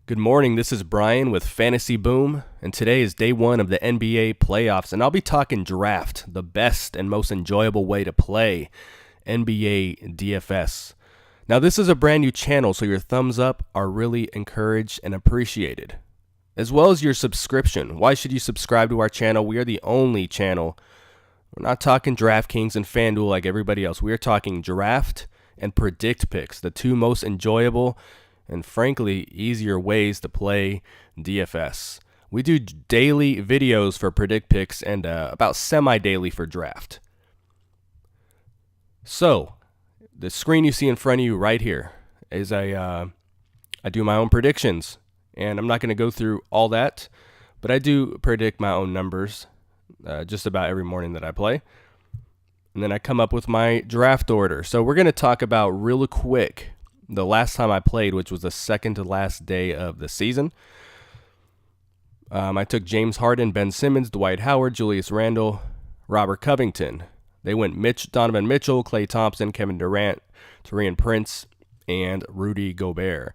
Good morning, this is Brian with Fantasy Boom, and today is day one of the NBA playoffs, and I'll be talking draft, the best and most enjoyable way to play NBA DFS. Now, this is a brand new channel, so your thumbs up are really encouraged and appreciated, as well as your subscription. Why should you subscribe to our channel? We are the only channel. We're not talking Draft Kings and FanDuel like everybody else. We are talking draft and predict picks, the two most enjoyable and frankly easier ways to play DFS. We do daily videos for predict picks and about semi-daily for draft. So, the screen you see in front of you right here is I do my own predictions, and I'm not going to go through all that, but I do predict my own numbers just about every morning that I play. And then I come up with my draft order. So we're going to talk about real quick the last time I played, which was the second to last day of the season. I took James Harden, Ben Simmons, Dwight Howard, Julius Randle, Robert Covington. They went Donovan Mitchell, Klay Thompson, Kevin Durant, Taurean Prince, and Rudy Gobert.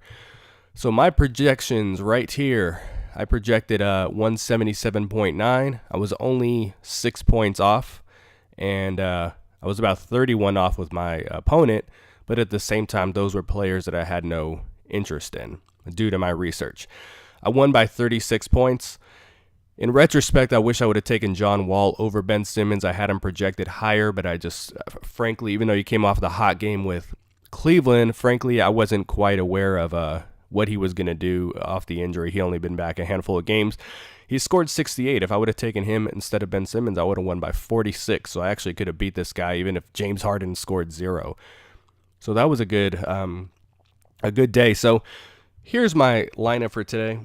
So my projections right here, I projected 177.9. I was only 6 points off, and I was about 31 off with my opponent. But at the same time, those were players that I had no interest in due to my research. I won by 36 points. In retrospect, I wish I would have taken John Wall over Ben Simmons. I had him projected higher, but I just, frankly, even though he came off the hot game with Cleveland, frankly, I wasn't quite aware of what he was going to do off the injury. He only been back a handful of games. He scored 68. If I would have taken him instead of Ben Simmons, I would have won by 46. So I actually could have beat this guy even if James Harden scored 0. So that was a good day. So here's my lineup for today,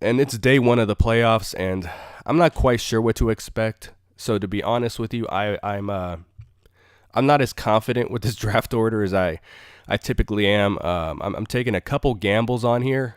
and it's day one of the playoffs, and I'm not quite sure what to expect. So to be honest with you, I'm not as confident with this draft order as I typically am. I'm taking a couple gambles on here,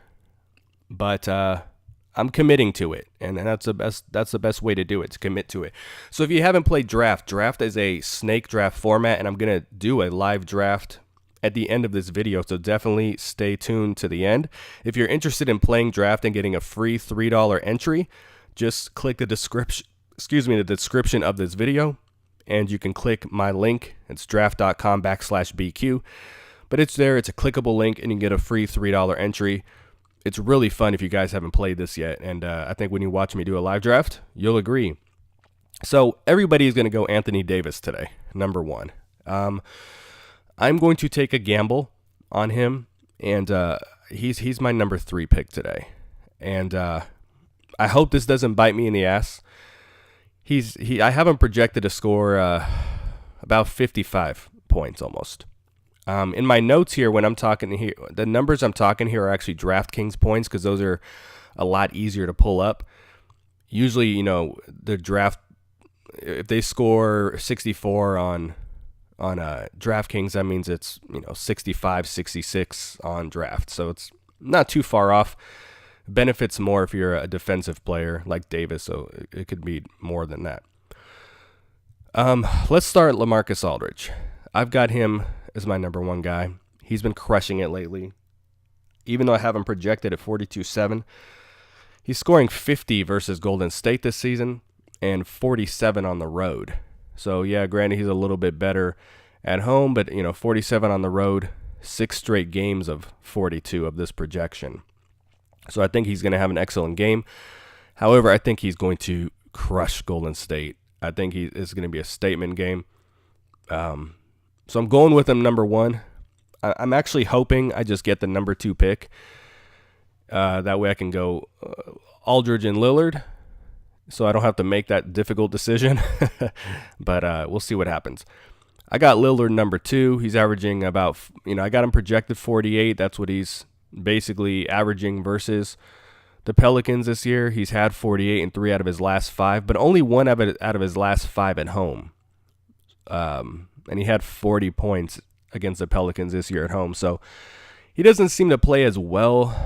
but I'm committing to it, and that's the best way to do it, to commit to it. So if you haven't played draft is a snake draft format, and I'm gonna do a live draft at the end of this video, so definitely stay tuned to the end. If you're interested in playing draft and getting a free $3 entry, just click the description of this video, and you can click my link. It's draft.com/BQ, but it's there. It's a clickable link, and you can get a free $3 entry. It's really fun if you guys haven't played this yet, and I think when you watch me do a live draft, you'll agree. So everybody is going to go Anthony Davis today, number one. I'm going to take a gamble on him, and he's my number 3 pick today. And I hope this doesn't bite me in the ass. I have him projected to score about 55 points almost. In my notes here, when I'm talking here, the numbers I'm talking here are actually Draft Kings points because those are a lot easier to pull up. Usually, the draft, if they score 64 on DraftKings, that means it's 65, 66 on draft. So it's not too far off. Benefits more if you're a defensive player like Davis, so it could be more than that. Let's start LaMarcus Aldridge. I've got him as my number 1 guy. He's been crushing it lately. Even though I have him projected at 42.7, he's scoring 50 versus Golden State this season and 47 on the road. So, yeah, granted, he's a little bit better at home, but, 47 on the road, 6 straight games of 42 of this projection. So I think he's going to have an excellent game. However, I think he's going to crush Golden State. I think it's going to be a statement game. So I'm going with him number 1. I'm actually hoping I just get the number 2 pick. That way I can go Aldridge and Lillard, so I don't have to make that difficult decision. But we'll see what happens. I got Lillard number 2. He's averaging about, I got him projected 48. That's what he's basically averaging versus the Pelicans this year. He's had 48 in 3 out of his last 5, but only 1 out of his last 5 at home. And he had 40 points against the Pelicans this year at home. So he doesn't seem to play as well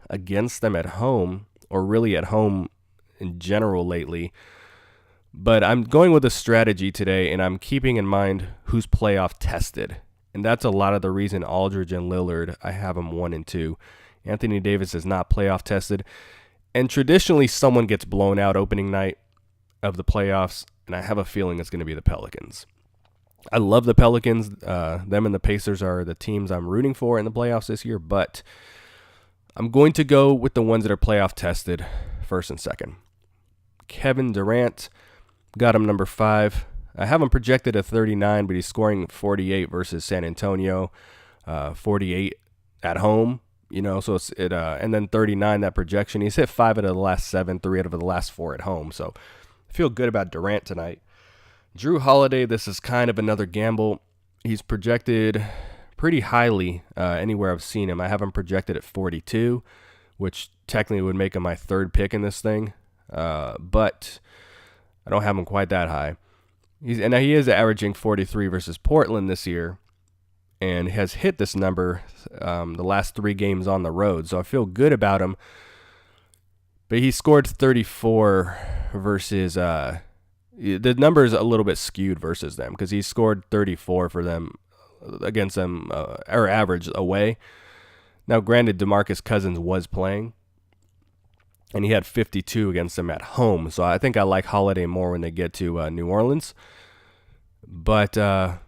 against them at home, or really at home in general lately. But I'm going with a strategy today, and I'm keeping in mind who's playoff tested. And that's a lot of the reason Aldridge and Lillard, I have them 1 and 2 Anthony Davis is not playoff tested. And traditionally, someone gets blown out opening night of the playoffs, and I have a feeling it's going to be the Pelicans. I love the Pelicans. Them and the Pacers are the teams I'm rooting for in the playoffs this year, but I'm going to go with the ones that are playoff tested first and second. Kevin Durant, got him number 5. I have him projected at 39, but he's scoring 48 versus San Antonio, 48 at home. So and then 39, that projection. He's hit 5 out of the last 7, 3 out of the last 4 at home. So I feel good about Durant tonight. Drew Holiday, this is kind of another gamble. He's projected pretty highly anywhere I've seen him. I have him projected at 42, which technically would make him my 3rd pick in this thing. But I don't have him quite that high. He is averaging 43 versus Portland this year, and has hit this number the last 3 games on the road. So I feel good about him. But he scored 34 versus the number is a little bit skewed versus them, because he scored 34 for them against them, or average away. Now, granted, DeMarcus Cousins was playing, and he had 52 against them at home. So I think I like Holiday more when they get to New Orleans. But I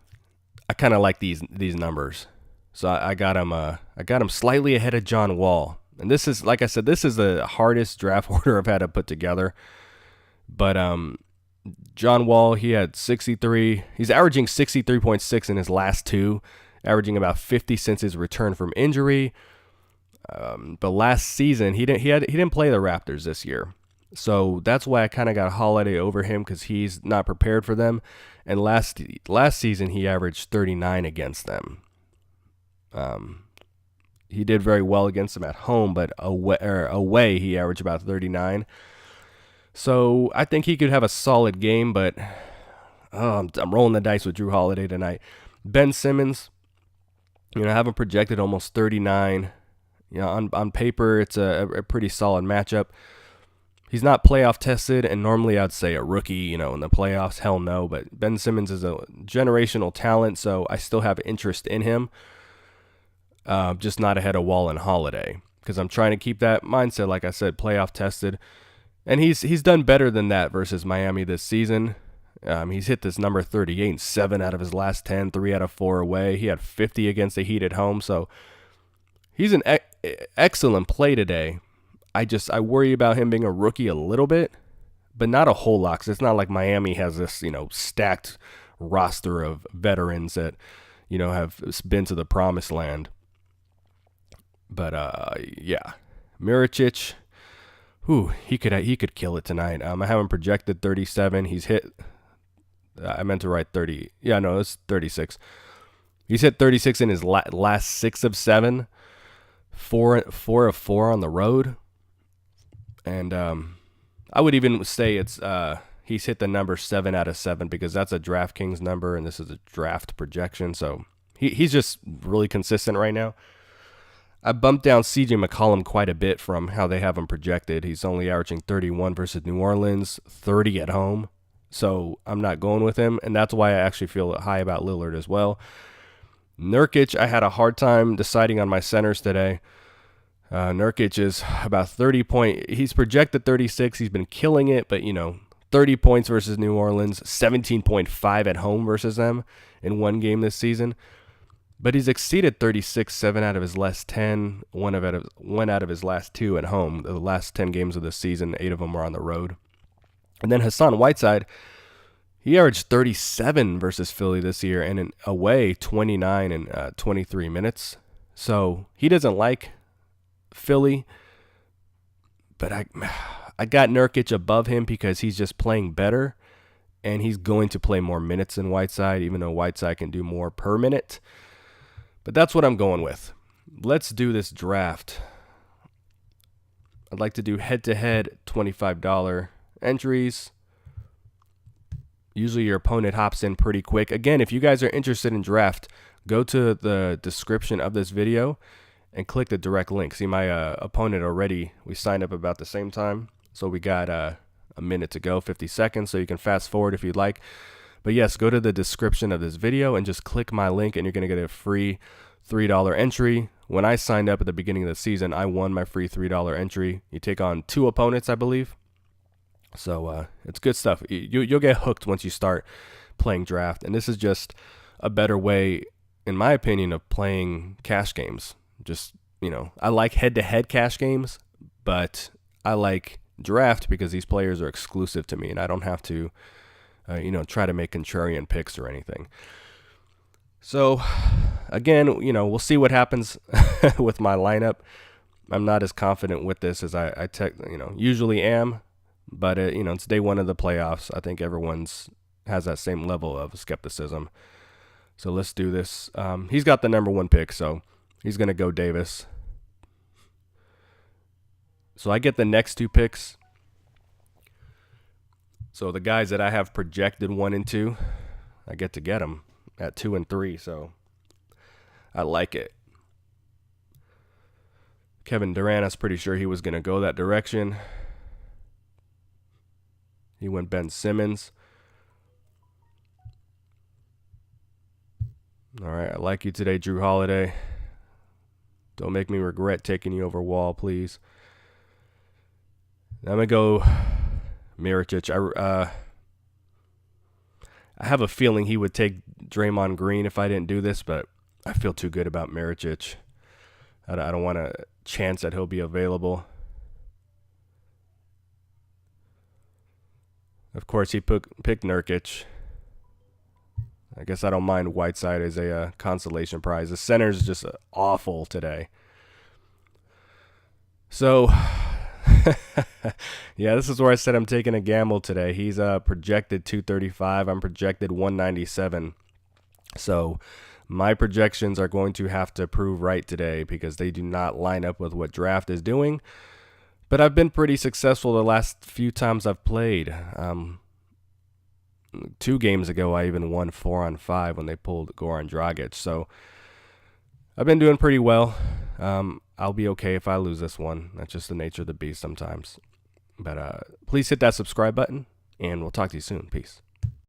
kind of like these numbers. So I got him slightly ahead of John Wall. And this is, like I said, this is the hardest draft order I've had to put together. But John Wall, he had 63. He's averaging 63.6 in his last 2, averaging about 50 since his return from injury. But last season, he didn't play the Raptors this year. So that's why I kind of got Holiday over him, because he's not prepared for them. And last season, he averaged 39 against them. He did very well against them at home, but away he averaged about 39. So I think he could have a solid game, but I'm rolling the dice with Drew Holiday tonight. Ben Simmons, I have him projected almost 39. On paper, it's a pretty solid matchup. He's not playoff tested, and normally I'd say a rookie, in the playoffs, hell no. But Ben Simmons is a generational talent, so I still have interest in him. Just not ahead of Wall and Holiday, because I'm trying to keep that mindset, like I said, playoff tested. And he's done better than that versus Miami this season. He's hit this number 38 in 7 out of his last 10, 3 out of 4 away. He had 50 against the Heat at home, so he's an excellent play today. I worry about him being a rookie a little bit, but not a whole lot, 'cause it's not like Miami has this, stacked roster of veterans that, have been to the promised land. But, yeah. Mirotic, he could kill it tonight. I have him projected 37. He's hit, I meant to write 30. Yeah, no, it's 36. He's hit 36 in his last 6 of 7, 4 of 4 on the road. And I would even say it's he's hit the number 7 out of 7, because that's a Draft Kings number, and this is a draft projection. So he's just really consistent right now. I bumped down CJ McCollum quite a bit from how they have him projected. He's only averaging 31 versus New Orleans, 30 at home. So I'm not going with him, and that's why I actually feel high about Lillard as well. Nurkic, I had a hard time deciding on my centers today. Nurkic is about 30 point. He's projected 36. He's been killing it, but 30 points versus New Orleans, 17.5 at home versus them in one game this season. But he's exceeded 36 7 out of his last 10, one out of his last 2 at home. The last 10 games of the season, 8 of them were on the road. And then Hassan Whiteside, he averaged 37 versus Philly this year, and in away 29 in 23 minutes. So he doesn't like Philly, but I got Nurkic above him because he's just playing better, and he's going to play more minutes than Whiteside, even though Whiteside can do more per minute. But that's what I'm going with. Let's do this draft. I'd like to do head-to-head $25 entries. Usually your opponent hops in pretty quick. Again, if you guys are interested in draft, go to the description of this video and click the direct link. See, my opponent already, we signed up about the same time. So we got a minute to go, 50 seconds, so you can fast forward if you'd like. But yes, go to the description of this video and just click my link, and you're going to get a free $3 entry when I signed up at the beginning of the season, I won my free $3 entry. You take on 2 opponents, I believe. So it's good stuff. You'll get hooked once you start playing draft. And this is just a better way, in my opinion, of playing cash games. Just, I like head-to-head cash games, but I like draft because these players are exclusive to me and I don't have to, try to make contrarian picks or anything. So, again, we'll see what happens with my lineup. I'm not as confident with this as I usually am, but it's day one of the playoffs. I think everyone's has that same level of skepticism. So let's do this. He's got the number 1 pick, so he's going to go Davis. So I get the next 2 picks. So the guys that I have projected 1 and 2, I get to get them at 2 and 3, so I like it. Kevin Durant, I was pretty sure he was going to go that direction. He went Ben Simmons. All right, I like you today, Drew Holiday. Don't make me regret taking you over Wall, please. I'm going to go Mirotic. I have a feeling he would take Draymond Green if I didn't do this, but I feel too good about Mirotic. I don't want to chance that he'll be available. Of course, he picked Nurkic. I guess I don't mind Whiteside as a consolation prize. The center's just awful today. So, yeah, this is where I said I'm taking a gamble today. He's projected 235. I'm projected 197. So my projections are going to have to prove right today because they do not line up with what draft is doing. But I've been pretty successful the last few times I've played. 2 games ago, I even won 4 on 5 when they pulled Goran Dragic. So I've been doing pretty well. I'll be okay if I lose this one. That's just the nature of the beast sometimes. But please hit that subscribe button, and we'll talk to you soon. Peace.